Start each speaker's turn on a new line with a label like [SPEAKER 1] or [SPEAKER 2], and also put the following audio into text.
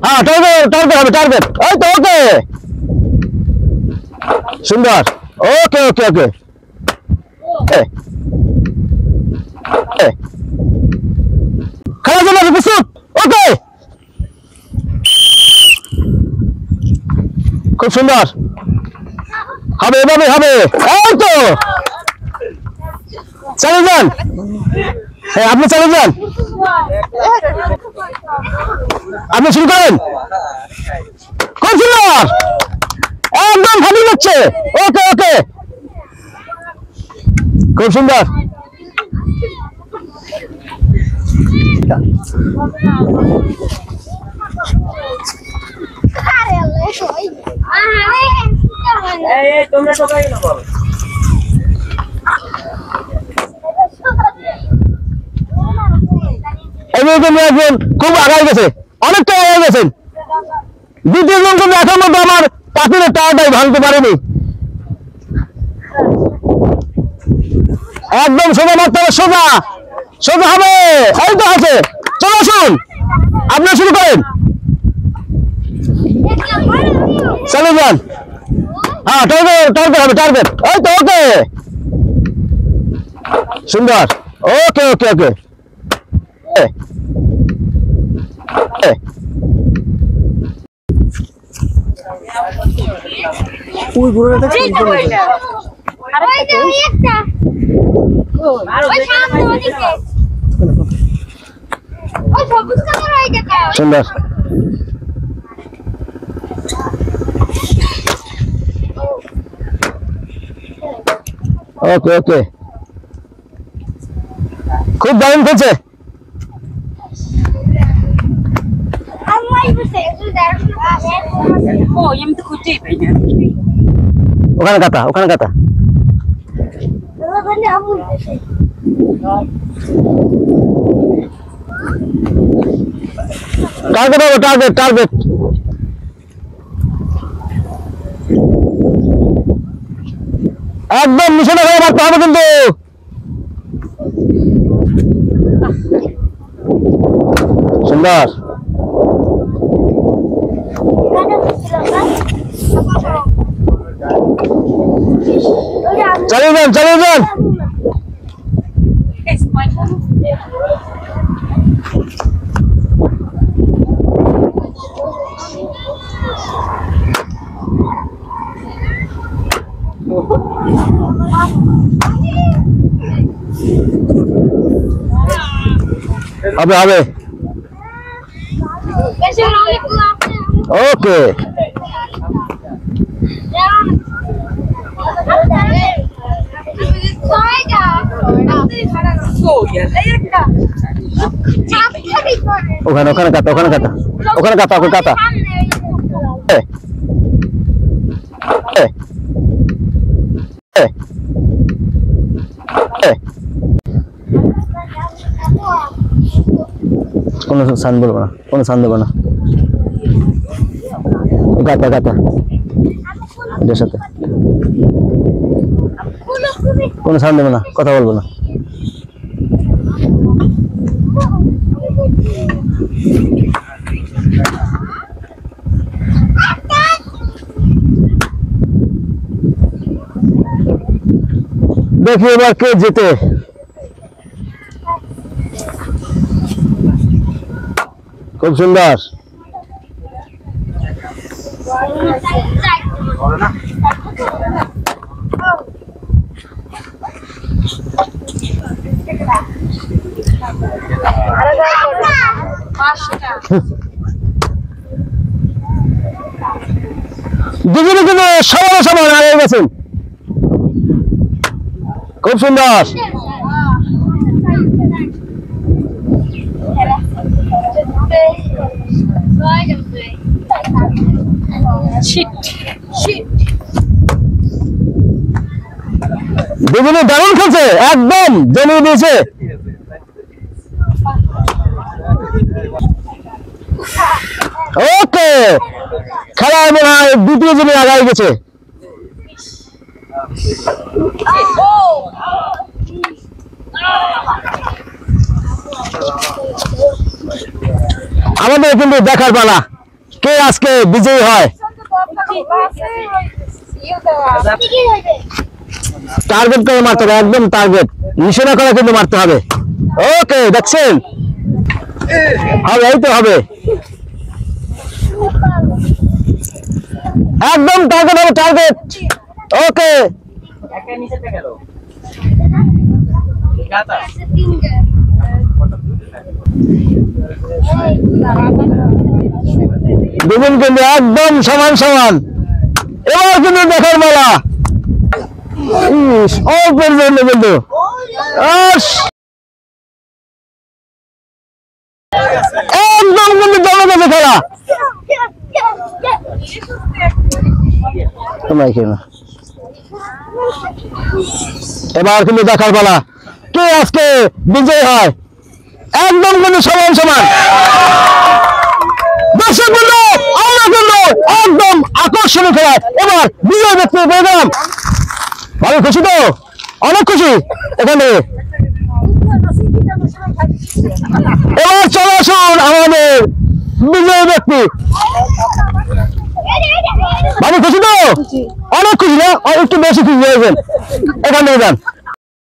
[SPEAKER 1] হ্যাঁ target target হবে target এই তো ওকে সুন্দর ওকে ওকে ওকে খেলা চলে প্রস্তুত ওকে খুব সুন্দর হবে এভাবে হবে এই তো চালিয়ে যান হ্যাঁ আপনি চালিয়ে যান আপনি শুরু করেন খুব সুন্দর একদম ভালো যাচ্ছে ওকে ওকে খুব সুন্দর
[SPEAKER 2] তোমরা সবাই
[SPEAKER 1] খুব আগায় গেছে অনেকটা আগায় গেছেন দ্বিতীয় জন কিন্তু এখন মধ্যে আমার পাথরের টায়ারটাই ভাঙতে পারেনি একদম সোজা মারতে হবে সোজা সোজা হবে এই তো আছে চলে আসুন আপনি শুরু করেন চালিয়ে যান হ্যাঁ টার্গেট টার্গেট হবে টার্গেট এই তো ওকে সুন্দর ওকে ওকে ওকে
[SPEAKER 3] ওই ঘোড়াটা
[SPEAKER 1] সুন্দর ওকে ওকে খুব দারুণ খেলছে ওখানে কাটা ওখানে কাটা টার্গেট হবে টার্গেট টার্গেট একদম নিশানা করে মারতে হবে কিন্তু সুন্দর চালিয়ে যান চালিয়ে যান হবে হবে ওকে ওখানে ওখানে কাটা ওখানে কাটা ওখানে কাটা ওখানে কাটা কোনো সান বলবো না কোনো সান দেবো না গাতা গাতা এটার সাথে কোনো সান দেবো না কথা বলবো না দেখি এবার কে জিতে খুব সুন্দর দুজনে কিন্তু সমান সমান আগে গেছেন খুব সুন্দর দুজনে দারুণ খেলছে একদম জমিয়ে দিয়েছে ওকে খেলায় মনে হয় দ্বিতীয় জনে আগায় গেছে আমাদের কিন্তু দেখার পালা কে আজকে বিজয়ী হয়। টার্গেট করে মারতে হবে, একদম টার্গেট নিশানা করে কিন্তু মারতে হবে। ওকে দেখছেন, হবে এই তো হবে, একদম টার্গেট হবে, টার্গেট। ওকে
[SPEAKER 2] একটা নিচেতে গেল গাতা
[SPEAKER 1] দুজন কিন্তু একদম সমান সমান। এবার কিন্তু দেখার মেলা, অল্পের জন্য কিন্তু একদম কিন্তু জমে খেলা। এবার কিন্তু দেখার পালা কে আজকে বিজয় হয়, একদম কিন্তু সমান সমান। দর্শক বন্ধু, আমরা কিন্তু একদম আকর্ষণীয় খেলা এবার বিজয় দেখতে পেয়ে গেলাম। ভালো খুশি তো, অনেক খুশি এখানে। এবার চলে আসুন আমাদের বিজয় ব্যক্তি। ভালো খুশি তো, অনেক খুশি না, একটু বেশি খুশি হয়েছেন, এখান থেকে যান।